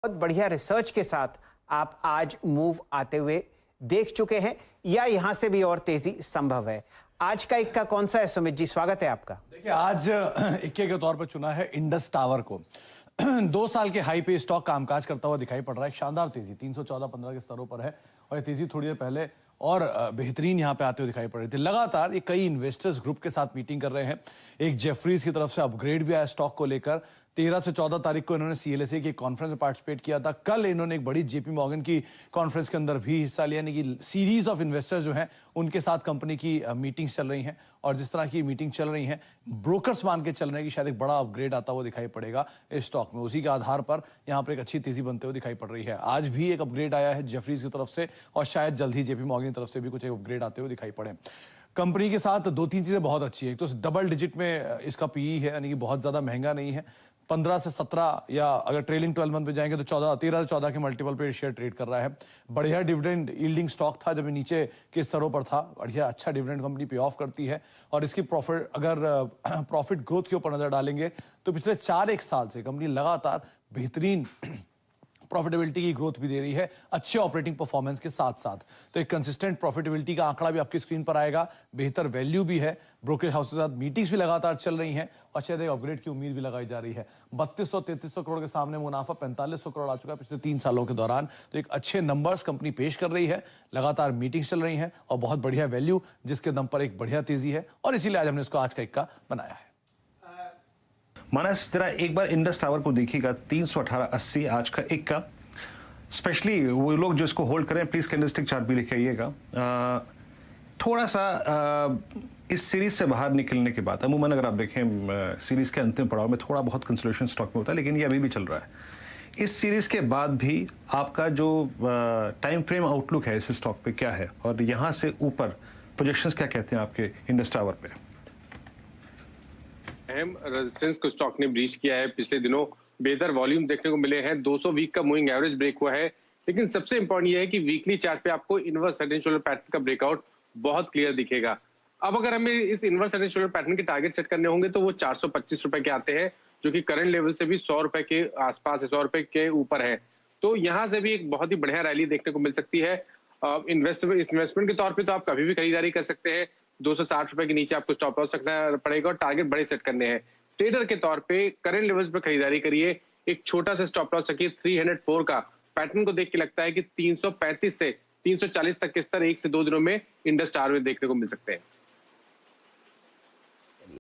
बहुत बढ़िया रिसर्च के साथ आप आज मूव आते हुए देख चुके हैं या यहां से भी और तेजी संभव है? आज का इक्का कौन सा है सुमित जी? स्वागत है आपका। देखिए, आज इक्के के तौर पर चुना है इंडस टावर को। 2 साल के हाई पे स्टॉक कामकाज करता हुआ दिखाई पड़ रहा है। शानदार तेजी 314-15 के स्तरों पर है और ये तेजी थोड़ी देर पहले और बेहतरीन यहां पे आते हुए दिखाई पड़ रही थी। लगातार ये कई इन्वेस्टर्स ग्रुप के साथ मीटिंग कर रहे हैं। एक जेफरीज की तरफ से अपग्रेड भी आया स्टॉक को लेकर। 13 से 14 तारीख को इन्होंने सीएलएसए की कॉन्फ्रेंस में पार्टिसिपेट किया था। कल इन्होंने एक बड़ी जेपी मॉर्गन की कॉन्फ्रेंस के अंदर भी हिस्सा लिया। यानी कि सीरीज ऑफ इन्वेस्टर्स जो हैं उनके साथ कंपनी की मीटिंग्स चल रही हैं और जिस तरह की मीटिंग चल रही हैं, ब्रोकर्स मान के चल रहे हैं कि शायद एक बड़ा अपग्रेड आता हुआ दिखाई पड़ेगा इस स्टॉक में। उसी के आधार पर यहाँ पर एक अच्छी तेजी बनते हुए दिखाई पड़ रही है। आज भी एक अपग्रेड आया है जेफरीज की तरफ से और शायद जल्द ही जेपी मॉर्गन की तरफ से भी कुछ एक अपग्रेड आते हुए दिखाई पड़े। कंपनी के साथ 2-3 चीजें बहुत अच्छी है। एक तो डबल डिजिट में इसका पीई है, यानी कि बहुत ज्यादा महंगा नहीं है। 15 से 17 या अगर ट्रेलिंग 12 मंथ पे जाएंगे तो 13 से 14 के मल्टीपल पे शेयर ट्रेड कर रहा है। बढ़िया डिविडेंड यील्डिंग स्टॉक था जब नीचे के स्तरों पर था। बढ़िया अच्छा डिविडेंड कंपनी पे ऑफ करती है और इसकी प्रॉफिट अगर प्रॉफिट ग्रोथ के ऊपर नजर डालेंगे तो पिछले 4-1 साल से कंपनी लगातार बेहतरीन प्रॉफिटेबिलिटी की ग्रोथ भी दे रही है, अच्छे ऑपरेटिंग परफॉर्मेंस के साथ साथ। तो एक कंसिस्टेंट प्रॉफिटेबिलिटी का आंकड़ा भी आपकी स्क्रीन पर आएगा। बेहतर वैल्यू भी है। ब्रोकरेज हाउस के साथ मीटिंग्स भी लगातार चल रही हैं और शायद अपग्रेड की उम्मीद भी लगाई जा रही है। 3200-3300 करोड़ के सामने मुनाफा 4500 करोड़ आ चुका है पिछले 3 सालों के दौरान। तो एक अच्छे नंबर्स कंपनी पेश कर रही है। लगातार मीटिंग्स चल रही हैं और बहुत बढ़िया वैल्यू, जिसके दम पर एक बढ़िया तेजी है और इसीलिए आज हमने इसको आज का इक्का बनाया है। मानस, जरा एक बार इंडस टावर को देखिएगा। 318.80 आज का इक्का। स्पेशली वो लोग जो इसको होल्ड करें, प्लीज कैंडलस्टिक चार्ट भी लिख आइएगा। थोड़ा सा इस सीरीज से बाहर निकलने के बाद, अमूमन अगर आप देखें सीरीज के अंतिम पड़ाव में थोड़ा बहुत कंसोलिडेशन स्टॉक में होता है, लेकिन ये अभी भी चल रहा है। इस सीरीज के बाद भी आपका जो टाइम फ्रेम आउटलुक है इस स्टॉक पे क्या है और यहाँ से ऊपर प्रोजेक्शंस क्या कहते हैं आपके इंडस टावर पे? अहम रेजिस्टेंस को स्टॉक ने ब्रीच किया है। पिछले दिनों बेहतर वॉल्यूम देखने को मिले हैं। 200 वीक का मूविंग एवरेज ब्रेक हुआ है, लेकिन सबसे इंपॉर्टेंट ये है कि वीकली चार्ट पे आपको inverse head and shoulder pattern का ब्रेकआउट बहुत क्लियर दिखेगा। अब अगर हमें इस inverse head and shoulder pattern के टारगेट सेट करने होंगे तो वो 425 रुपए के आते हैं, जो कि करंट लेवल से भी 100 रुपए के आसपास है, 100 रुपए के ऊपर है। तो यहाँ से भी एक बहुत ही बढ़िया रैली देखने को मिल सकती है। इन्वेस्टमेंट के तौर पर तो आप कभी भी खरीदारी कर सकते हैं। 260 रुपए के नीचे आपको स्टॉप लॉस रखना पड़ेगा और टारगेट बड़े सेट करने हैं। ट्रेडर के तौर पे करंट लेवल्स पे खरीदारी करिए। एक छोटा सा स्टॉप लॉस रखिए 304 का। पैटर्न को देख के लगता है कि 335 से 340 तक के स्तर 1 से 2 दिनों में इंडस टावर में देखने को मिल सकते हैं।